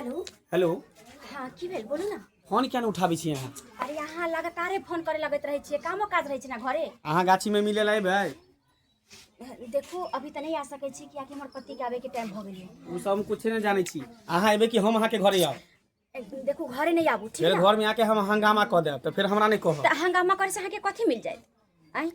Hello hello. हाँ की भेल बोलू ना। फोन क्या उठाबी छी अहाँ? अरे यहाँ लगातारे फोन करे लगत रहे छिए, कामो काज रहे छै ना घरे। अहाँ गाछी में मिले ला भाई? देखो अभी त नहीं आ सके छी कि हमर पति के आवे के टाइम भ गेलै। उ सब हम कुछ नहीं जाने छी। अहाँ एबे कि हम अहाँ के घरे आब? देखो घरे नहीं आबू ठीक फिर ना। घर में आके हम हंगामा क देब तो फिर हमरा नहीं कहो। त हंगामा करे से अहाँ के कथि मिल जाए? आई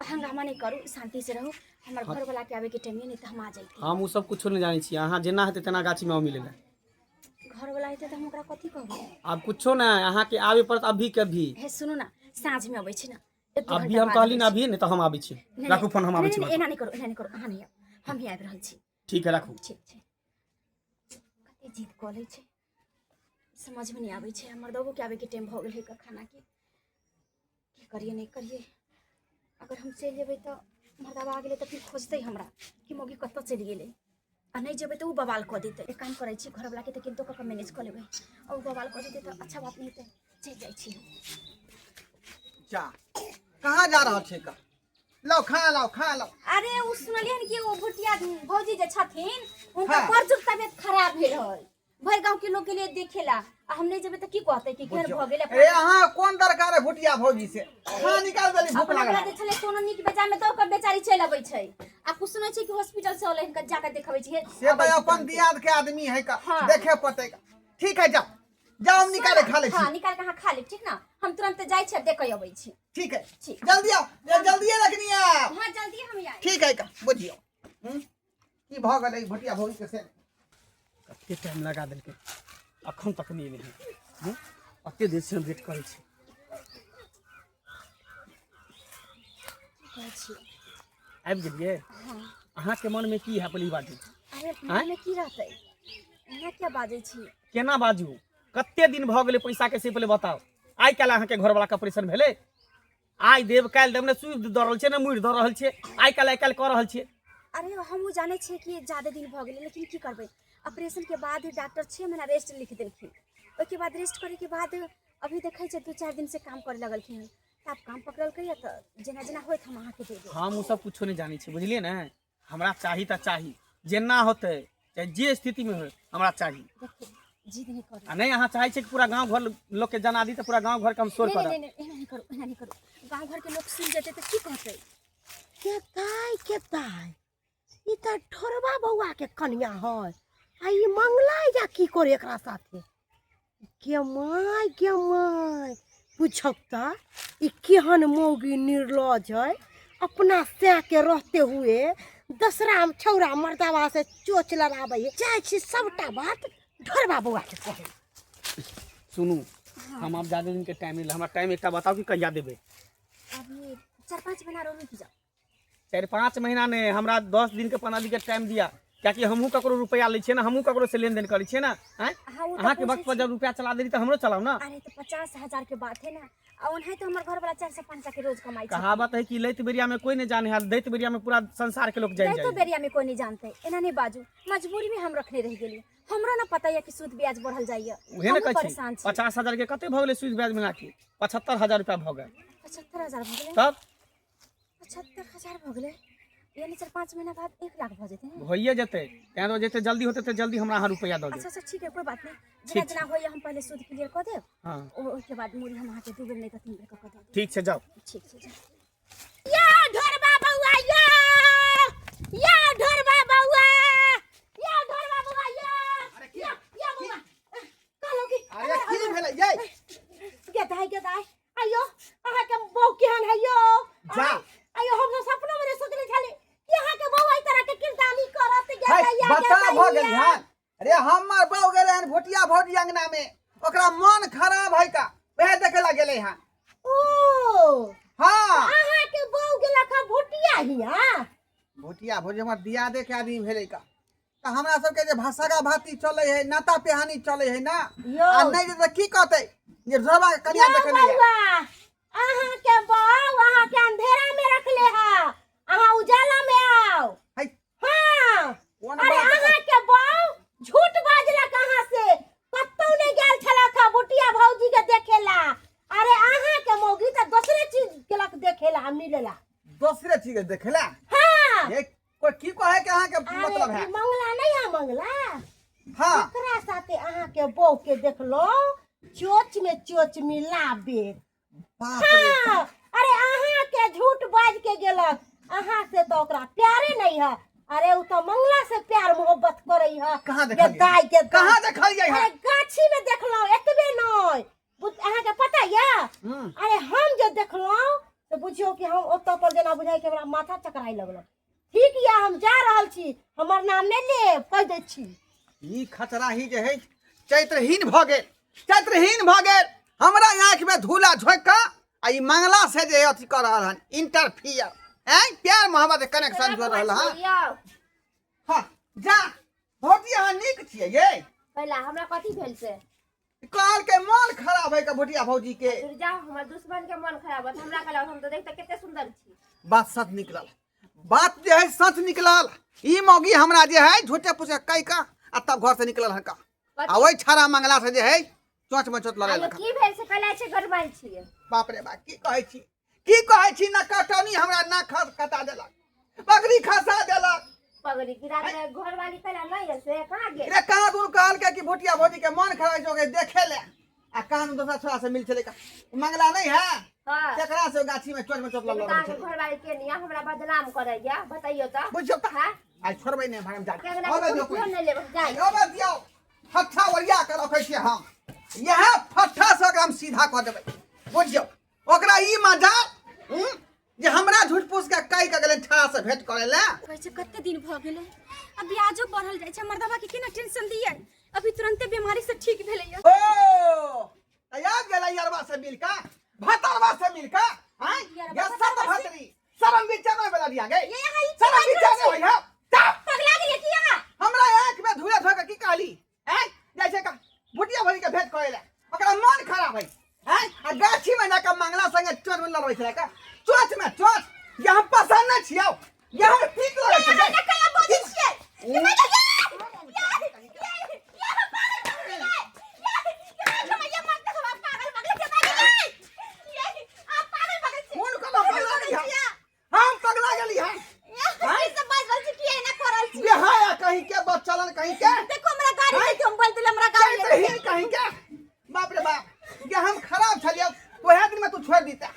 हंगामा नहीं करू, शांति से रहो। हमर घर वाला के आवे के टाइम नहीं त हम आ जाइती। हम उ सब कुछ नहीं जाने छी। अहाँ जेना हेते तेना गाछी में मिले ला। घर वाला हेते त हम ओकरा कथि कहबै? अब कुछो ना, अहाँ के आवे पड़त अभी के अभी। हे सुनो ना, साँझ में आबै छी ना। अभी हम कहली ना अभी नहीं तो हम आबै छी। राखू फोन, हम आबै छी। एना नहीं करू, एना नहीं करू, अहाँ नहीं आब। हम ही आबि रहल छी। ठीक है राखू। ठीक छै। कते जिद क लै छै, समझ में नहीं आबै छै। हमर दबो के आवे के टाइम भ गेल है खाना के। की करिए नहीं करिए। अगर हम चल जेबै त मर्दावा आ गेलै त फिर खोजतै हमरा कि मौगी कत्तो चलि गेलै। आ नहीं जेबै त उ बवाल क देतै। एक काम करै छी, घर वाला के त किनको क मैनेज क लेबै। और उ बवाल क देतै त अच्छा बात नहीं हेतै। चल जाइ छी हम। जा कहाँ जा रहा छे का? लाओ खाना लाओ, खाना लाओ। अरे उ सुनलियन कि वो भुटिया भौजी जे छथिन उनका हाँ। परजुक तबियत खराब भेल रहल। भर गांव के लोग के लिए देखेला। आ हम नहीं जेबै त की कहतै कि घेर भ गेलै। अरे अहाँ कौन दरकार है भुटिया भौजी से? खाना निकाल देली, भूख अपना लागल। जे छले कोनो नीक बेजा में तो ओकर बेचारी चल अबै छै। आ कुछ सुनै छै कि हॉस्पिटल से ओले हिनका जाके देखबै छै। से तो अपन दियाद के आदमी है का, हाँ। देखे पते का। ठीक है जाओ, जाओ हम निकाले खा ले छी। हां निकाल के अहाँ खा लेब ठीक ना। हम तुरंत जाय छै देखे अबै छी। ठीक है ठीक। जल्दी आओ, जल्दी रखनी है। हां जल्दी हम आइ। ठीक है का बुझियो। की भ गेलै भुटिया भौजी के से? कते टाइम लगा देलके, अखन तक नहीं एले। अते देर से वेट करे छी। कहै छी। आबि गेलिए? हां। अहाँ के मन में की है पहली बात? अरे मन में की रहतै? एना क्या बाजै छी? केना बाजू? कते दिन भ गेलै पैसा के से पहले बताओ। आई काल अहाँ के घर वाला के ऑपरेशन भेले? आई देव काल देव ने सुई द रहल छे, ने मुड़ी द रहल छे। आई काल क रहल छे। अरे हम जाने छे कि ज्यादा दिन भ गेलै, लेकिन की करबै? ऑपरेशन के बाद डॉक्टर 6 महीना रेस्ट लिख देलखिन। ओके बाद रेस्ट करे के बाद अभी देखै छै 2-4 दिन से काम करे लगलखिन। आप काम पकड़ल करिए त जेना जेना होत हम अहाँ के दे देब। हम उ सब कुछो नहीं जाने छे, बुझलिए ना? हमरा चाही त चाही, जेना होते चाहे जे स्थिति में हो हमरा चाही। देखिए जिद नहीं करू। आ नहीं अहाँ चाहे छे कि पूरा गांव घर लोग के जना दी त पूरा गांव घर के हम शोर कर नहीं नहीं नहीं नहीं करू, एना नहीं करू। गांव घर के लोग सुन जेतै त की कहतै? केताई ई त ठोरबा बौआ के कन्या है। आ ई मंगलाई जा की करे एकरा साथे? के माय पूछब त ई केहन मौगी निर्लज है। अपना से के रहते हुए दसरा छौरा मर्दावा से चोच लड़ाबै है। चाहे छी सबटा बात ठोरबा बौआ के कहे। सुनू हम अब ज्यादा दिन के टाइम नहीं, हमरा टाइम एकटा बताओ कि कहिया देबे? अभी 4-5 महीना रो रुक जाओ। 4-5 महीना ने, हमरा 10 दिन के 15 दिन के टाइम दिया। क्या कि हमहू ककरो रुपया ले छे ना, हमहू ककरो से लेन देन करे छे ना। हैं अहाँ के वक्त पर जब रुपया चला देली त हमरो चलाओ ना। अरे तो 50,000 के बात है ना। और उन्हें तो हमारे घर वाला 400-500 के रोज कमाई छै। कहावत है कि लैत बेरिया में कोई नहीं जाने हाल, दैत बेरिया में पूरा संसार के लोग जान तो जाए। बेरिया में कोई नहीं जानते। एना नहीं बाजू, मजबूरी में हम रखने रह गेली। हमरो ना पता है कि सूद ब्याज बढ़ल जाइए। उहे ने कहै छी 50,000 के कते भ गेलै सूद ब्याज मिला के? 75,000 रुपया भ गेल। 75,000 भ गेलै। तब 75,000 भ गेलै। यानी 4-5 महीना बाद 1 लाख भ जेतै ना। होइए जेतै। तें तो जेते जल्दी होते तो जल्दी हमरा अहाँ रुपया द अच्छा दे। अच्छा ठीक है, कोई बात नहीं। ठीक जेना छै। जेना होइए हम पहले सूद क्लियर कर देब। हां ओके बाद मुरी हम अहाँ के 2 बेर नहीं त 3 बेर क देब। ठीक छै, जाओ। ठीक छै जा। या ढोरबा बौआ या! या ढोरबा बौआ! या ढोरबा बौआ या! अरे की? या बौआ! कहलो कि अरे की भेलै ये? गेदाई आयो अहाँ के बौ केहन है यो? जा। आयो हम तो सपना में सोचले छली कि अहाँ के बौ आई तरह के किरदानी करत है गेदाई बता भ गेल ध्यान। अरे हमर बौ गेले हन भुटिया भौजी अंगना में, ओकरा मन खराब है का, वह देखे ला गेले हन। ओ हां अहाँ के बौ गेला का भुटिया हिया? भुटिया भौजी हमर दियादे के आदमी भेले का। त हमरा सब के जे भाषागा भाती चले है, नाता पेहानी चले है ना। यो। आ नहीं त की कहते जे जोबा के कन्या देखे नहीं है। बौआ अहाँ के बौ अहाँ के अंधेरा में रखले है। अहाँ उजाला में आओ। है हां कोन अरे बात है? अहाँ के बौ झूठ बाजला कहां से? कत्तौ नहीं गेल छला का भुटिया भौजी के देखेला। अरे अहाँ के मौगी त दूसरे चीज केलक देखेला मिलेला। दूसरे चीज देखेला? हां ये कोई की कहे के अहाँ के मतलब है? मंगला नहीं है मंगला। हां एकरा साथे अहाँ के बहू के देखलो चोच में चोच मिलाबे। बाप रे हाँ, अरे अहाँ के झूठ बाज के गेलक, अहाँ से तो ओकरा प्यारे नहीं है। अरे उ तो मंगला से प्यार मोहब्बत करई है। कहाँ के देखलियै? दाई के कहाँ देखलियै अरे है? गाछी में देखलो एतबे नहीं अहाँ के पता या? अरे हम जे देखलो तो बुझियो कि हम ओतऽ पर जेना बुझाइ के हमरा माथा चकराई लगल। ठीक या हम जा रहल छी, हमर नाम नहीं ले कह दे छी। ई खतरा ही जे है चैत्रहीन भ गेल, चैत्रहीन भ गेल। हमरा आंख में धूला झोंक के आ ई मंगला से जे अथी कर रहल हन इंटरफियर हैं, प्यार मोहब्बत कनेक्शन जोड़ रहल हन। हां जा भौजी अहाँ नीक छियै ये? पहला हमरा कथी भेल से काल के मन खराब है के भोटिया भौजी के। दूर जाओ, हमर दुश्मन के मन खराब है हमरा कहला हम तो देखते केते सुंदर छी। बात सच निकलल, बात जे है सच निकलल। ई मौगी हमरा जे है झूठे पूछे कई का आ तब घर से निकलल हन का आ ओई छाड़ा मंगला से जे है चोंच में चोट लड़े आयो लखा। की भेल से कहला छे गड़बड़ छिए। बाप रे बाप की कहै छी ना कटौनी हमरा ना कटा देलक, बकरी खसा देलक। पगड़ी गिरा दे घर वाली कहला नहीं है से कहां गेल। रे कहां दूर कहल के कि भोटिया भौजी के मन खराब जो के देखे ले आ कान दूसरा छोरा से मिल चले का मंगला नहीं है। हां केकरा से गाछी में चोट लड़ कहां के घर वाली के निया हमरा बदनाम करैया बताइयो त। बुझियो त हां आई छोड़बै नहीं भागम जा केकरा आबे के दियो फोन नहीं लेब जाई। आबे दियो फट्ठा वरिया के रखै छी हम यहां फट्ठा से ओकरा हम सीधा क देबै। बुझियो ओकरा ई मजा जे हमरा झूठ पूछ के कई के गेलै ठा से भेंट करे ले। वैसे कते दिन भ गेलै, अभी आजो बढ़ल जाइ छै। मर्दवा के केना टेंशन दियै, अभी तुरंते बीमारी से ठीक भेलै या। ओ याद गेलै यारवा से मिल का भतरवा से मिल का हैं ये सब भतरी शरम बिचा में बेला दिया गए। शरम बिचा में होई है पगला गेलियै कि अहाँ? हमरा आंख में धुले धोके की कहली हैं जैसे का भुटिया भरी के भेंट करे ले ओकरा मन खराब है हैं आ गाछी में जाके मंगला संगे चोट में लड़बै छले का चोट में चोट यहाँ पसंद न छियौ यहाँ ठीक लगे छै। ना कला बोझ छियै कि मैं हम पगला गेली है कहीं के बच्चलन कहीं के देखो हमरा गाड़ी में तुम बोल दिले हमरा गाड़ी चैत्रहीन कहीं के बाप रे बाप ये हम खराब छलियो ओहे दिन में तू छोड़ दीता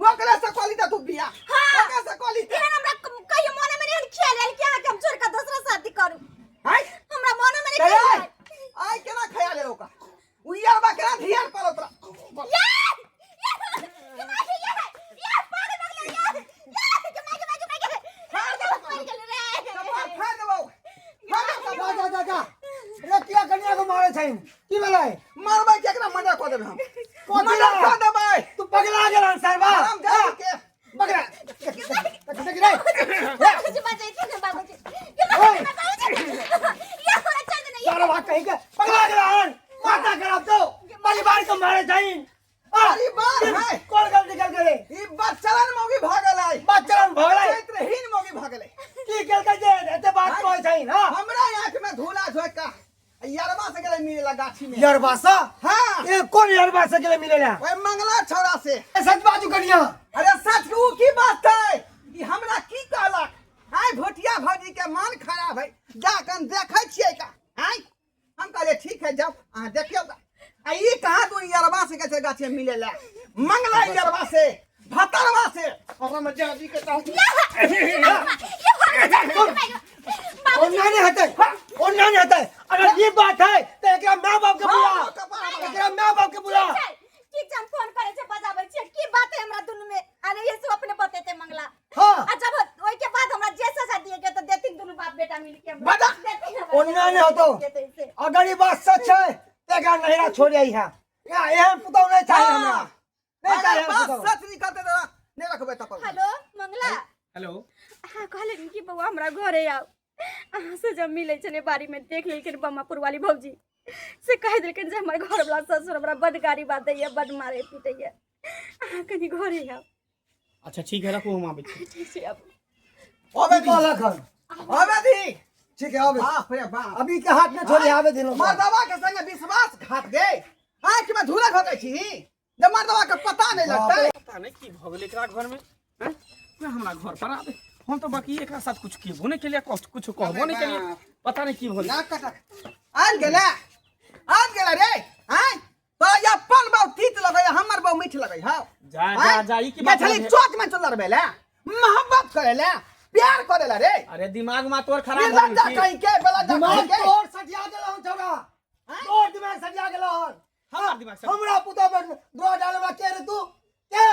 वो कले से कॉली तू बिया ओकरा से कॉली एहन हमरा कहियो मन में नहीं ख्याल आयल कि अहाँ के हम छोड़ के दूसरा शादी करू। हाय हमरा मन में नहीं ख्याल आयल। आई केना ख्याल है ओका उइया बा केना धियान पर ओतरा रतिया कन्या को मारे छैन की भेलै मारबै केकरा मजा क देबै हम कोन मजा क देबै तू पगला गेल सरवा हम जाई के पगला देख रे बाबूजी बजाई थे बाबूजी के बाबूजी ये हमरा चल नहीं सरवा कहीं के पगला गेल हन माता खराब तो परिवार को मारे छैन अरे बात है कौन गलती कर गेले ई बच्चलन मौगी भागल आई बच्चन भगले चैत्रहीन मौगी भागले की केलकै जे एते बात कहै छैन हां हमरा आंख में धूला झोंक का यारवा से गेलै मिले गाछी में यरबासा हां ए कौन यरबासा के मिलेला ओए मंगला छौरा से सच बाजू कनिया अरे सच कहू की बात है ई हमरा की कहलक आइ भोटिया भौजी के मन खराब है जाकन देखै छियै का आइ हम कहले ठीक है जाओ अहाँ देखियौ आ ई कहाँ तू यरवा से कैसे गाछी में मिले ला मंगला यरवा से भतरवा से और में जादी के नहीं हटे नहीं हटे अगर ये बात है तो एकरा मां बाप के बुला एकरा मां बाप के बुला ठीक हम फोन करे छे बजाबै छे की बात है हमरा दुनु में अरे ये सब अपने बतेते मंगला। हां आ जब ओइ के बाद हमरा जे सजा दिए के तो देती दुनु बाप बेटा मिल के बता ओन्ना नहीं होतो अगर ये बात सच है तो एकरा नहिरा छोड़ आई है या एहन पुतौ नहीं चाहिए हमरा नहीं अगर चाहिए बात पुतौ सच निकलते तो नहीं रखबे तब हेलो मंगला हेलो हां कहले कि बउआ हमरा घरे आओ अहाँ से जब मिले छले बारी में देख लेकिन बम्मापुर वाली भौजी से कह देलकन जे हमर घर वाला ससुर हमरा बड गाड़ी बात दैया बड मारे पीटैया अहाँ कनी घरे आओ। अच्छा ठीक है रखो हम आबै छी। ठीक है अब ओबे दी लखन ओबे दी ठीक है अबे बाप रे बाप अभी के हाथ में छोड़े आवे दिनो मर्दवा के संगे विश्वास घात गए आंख में धूला घोटे छी जब मर्दवा के पता नहीं लगता पता नहीं की भ गेलै एकरा घर में हैं मैं हमरा घर पर आबे हम तो बाकी एकरा साथ कुछ किबो नहीं केलिया कुछ कहबो नहीं केलिया पता नहीं की भ गेलै नाक कटा आल गेला गेला रे हैं तो या अपन बहु तीत लगे हमर बहु मीठ लगे हां जा ई की बात छली है? चोट में चल रबेला मोहब्बत करेला प्यार करेला रे अरे दिमाग में तोर खराब हो लज्जा गई कहीं के बेला जा दिमाग कहीं के तोर सटिया गेलौ छौड़ा तोर दिमाग सटिया गेलौ हाँ दिमाग से हमरा पुतो पर द्रोह डालबा के रे तू के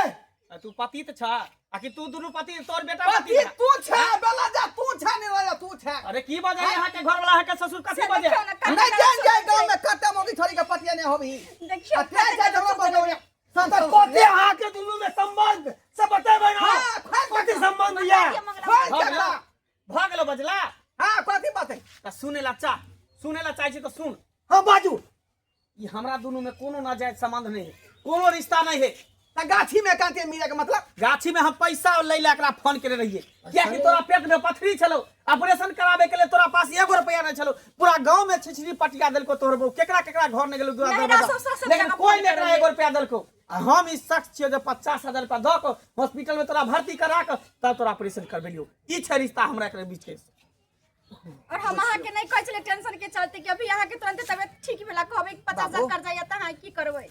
तू पति त छा आकि तू दुनु पति तोर बेटा पति पति तू छा बेला जा तू छा नहीं वाला तू छा अरे की बजे यहाँ के घर वाला है के ससुर कथी बजे नहीं जान जाए गांव में कट्टा मोगी छोरी के पतिया नहीं होबी देखियो अत्याचार जाए जमा बजे तो संतोष कोते हां के दुनु में संबंध सब बतेबे ना हाँ, खोल कोते के- संबंध या खोल के ला। भागलो बजला हां कथी बात है त सुनेला चाहे छी तो सुन हां बाजू ये हमरा दोनों में कोनो नाजायज संबंध नहीं है कोनो रिश्ता नहीं है त गाछी में कांटे मिले के मतलब गाछी में हम पैसा ले ला एकरा फोन करे रहिए क्या कि तोरा पेट में पथरी छलो ऑपरेशन करावे के लिए तोरा पास 1 रुपया नहीं छलो पूरा गांव में छिछरी पटिया देलको तोर बहू केकरा केकरा घर ने गेलो दूरा नहीं, दरवाजा ना, सब लेकिन जगह कोई फोन ने करे एकरा 1 रुपया देलको आ हम इस शख्स छियो जो 50,000 रुपया द के हॉस्पिटल में तोरा भर्ती करा के तब तोरा ऑपरेशन करबेलियो ई छै रिश्ता हमरा एकरा बीच के और हम अहाँ के नहीं कहै छले टेंशन के चलते कि अभी अहाँ के तुरंत तबियत ठीक भेला कहबै 50,000 कर जाइए त अहाँ की करबै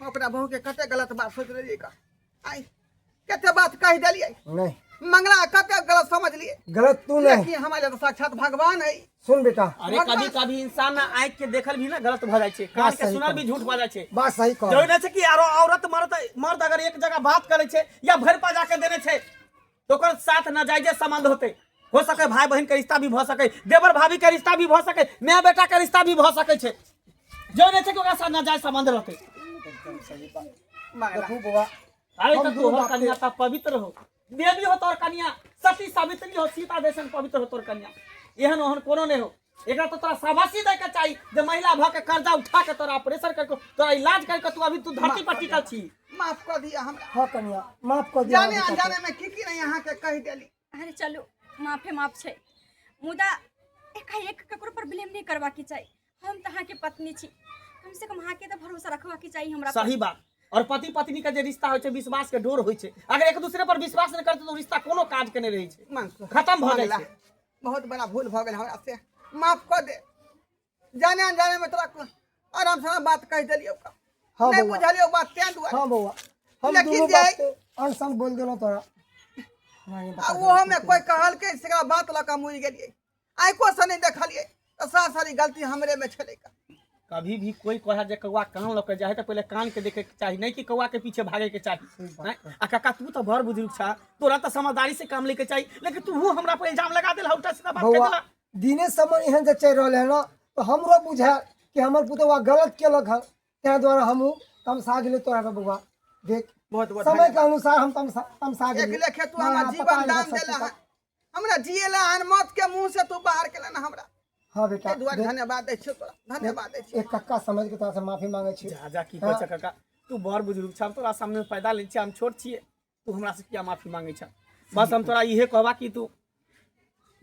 ओकरा बहू के कते गलत बात सोच रही का आई कते बात कह देलिए नहीं मंगला कते गलत समझ लिए गलत तू नहीं देखिए हमारे तो साक्षात भगवान है सुन बेटा अरे कभी कभी इंसान ना आँख के देखल भी ना गलत भ जाय छै कान के सही सुनल भी कहल। झूठ भ जाय छै बात सही कह जरूरी नहीं छै कि आरो औरत मर्द अगर एक जगह बात करे छै या भर पा जाके देने छै तो ओकर साथ नाजायज संबंध होते हो सके भाई बहन के रिश्ता भी भ सके देवर भाभी के रिश्ता भी भ सके माय बेटा के रिश्ता भी भ सके छै जो नहीं छै कि ओकरा साथ नाजायज संबंध रहते मंगला देखू बाबा अरे हम तो दोनों तोहर बातें- कन्या त पवित्र हो देवी हो तोर कन्या सती सावित्री हो सीता जैसन पवित्र हो तोर कन्या एहन ओहन कोनो नहीं हो एकरा तो तोरा शाबाशी दे के चाहिए जे महिला भ के कर्जा उठा के तोरा ऑपरेशन करके तोरा इलाज करके तू अभी तू धरती पर टिकल छी माफ कर दिया हमरा हाँ कन्या माफ कर दिया जाने अनजाने में की नहीं यहाँ के कह देली अरे चलू माफे माफ छै मुदा एकाएक ककरो पर ब्लेम नहीं करबा के चाहिए हम त अहाँ के पत्नी छी कम से कम अहाँ के त भरोसा रखबा के चाहिए हमरा पर। सही बात और पति पत्नी का जो रिश्ता होय छै विश्वास के डोर होय छै अगर एक दूसरे पर विश्वास नहीं करते तो रिश्ता कोनो काज के नहीं रहे छै मंग खत्म भ जाय मंगला, छै बहुत बड़ा भूल भ गेल हमरा से माफ कर दे जाने अनजाने में तोरा आराम से बात कह देलियो हाँ नहीं बउआ। बुझलियो बात तें दुआरे हाँ बउआ हम लेकिन दोनों जे- बात अनसन बोल देलो तोरा हमरा ये बता आ वो में कोई कहल के इसका बात लका मुझ गेलिए आंखों से नहीं देखलिए तो सारी गलती हमरे में छले का कभी भी कोई कहे जे कौआ कान लके जाए तो पहले कान के देखे के चाहिए नहीं कि कौआ के पीछे भागे के चाहिए हैं? आ काका तू तो बड़ बुजुर्ग छा तोरा तो समझदारी से काम लेके चाहिए लेकिन तू हमरा पर इल्जाम लगा देला उल्टा सीधा बात कर बउआ देला दिने समय एहन जे चल रहले है ना तो हमरो बुझा कि हमर पुतवा गलत केलक है तै द्वारा हमहू तमसा गेले तोरा के बउआ देख बहुत बहुत समय के अनुसार हम तमसा एक गेले लेखे तू हमरा जीवन दान देला है हमरा जिएला हन मौत के मुंह से तू बाहर केला ना हमरा हाँ बेटा के दुआरे देख, धन्यवाद दै छियो तोरा धन्यवाद दै छियो एक कक्का समझ के तोरा से माफी मांगे छी जा जा की कहै छै काका तू बड़ बुजुर्ग छा तोरा सामने पैदा ले छी हम छोट छिए तू हमरा से क्या माफी मांगे छा बस हम तोरा इहे कहबा कि तू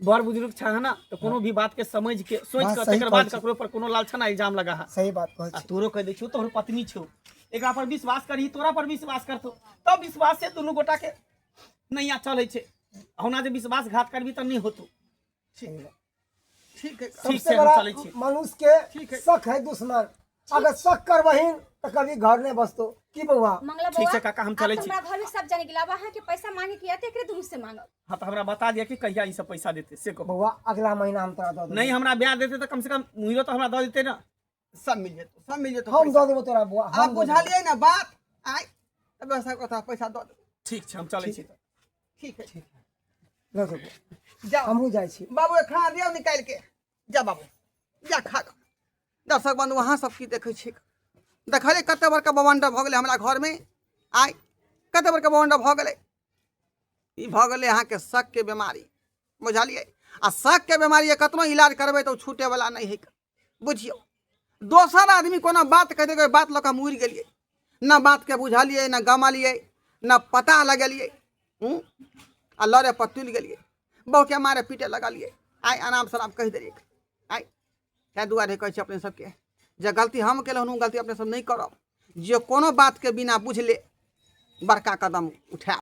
बड़ बुजुर्ग छा है ना तो कोनो भी बात के समझ के सोच बात के सही तकर बाद कहै छी। ककरो पर कोनो लालछना इल्जाम लगा है सही बात कहै आ छी तोरो कह दै छियो तोहर पत्नी छौ एकरा पर विश्वास करही तोरा पर विश्वास करतो तब विश्वास से दुनू गोटा के नैया चलै छै होना जे विश्वासघात करबी त नहीं होतो ठीक है ठीक सबसे छै हम बड़ा चलै छी मनुष्य ठीक के है। शक है दुश्मन अगर शक करबहिन तो कभी घर नहीं बसतो की बउआ मंगला ठीक बउआ छै काका हम चलै छी हमरा घर में सब जाने गेला अब अहाँ के पैसा मांगे के आते एकरे दूर से मांगब हाँ तो हमरा बता दिया कि कहिया ई सब पैसा देते से कहो बउआ अगला महीना हम तोरा दऽ देबो नहीं हमरा ब्याह देते तो कम से कम मुहिरो तो हमरा दऽ देते ना सब मिल जेतो सब मिल जेतो हम दऽ देबो तोरा बउआ आप हम दऽ देबो। बुझलिए ना बात आय तब ऐसा कथा पैसा दो ठीक छै हम चलै छी तऽ। ठीक है दऽ देबो जाओ हमहू जाइ छी बाबू खाना दियो निकाल के जा बाबू जा खा ग दर्शक बंधु वहाँ सब की देखै छी देखले कते बड़का बवंडर भऽ गेलै हमरा घर में आय कते बड़का बवंडर भऽ गेलै ई भऽ गेलै अहाँ के शक के बीमारी बुझलिए आ शक के बीमारी के कतनो इलाज करबै तो छूटे वाला नहीं है बुझियो दोसर आदमी कोनो बात कह देबै बात लऽ कऽ मुड़ि गेलिए न बात के बुझलिए न गमलिए न पता लगलिए आ लड़े पर तुल गेलिए बहु के मारे पीटे लगलिए आय आराम सराम कह देलिए आय तै दुआरे कहै छी अपने सबके जे गलती हम केलहुँ ओ गलती अपने सब नहीं करब जे कोनो बात के बिना बुझले बड़का कदम उठायब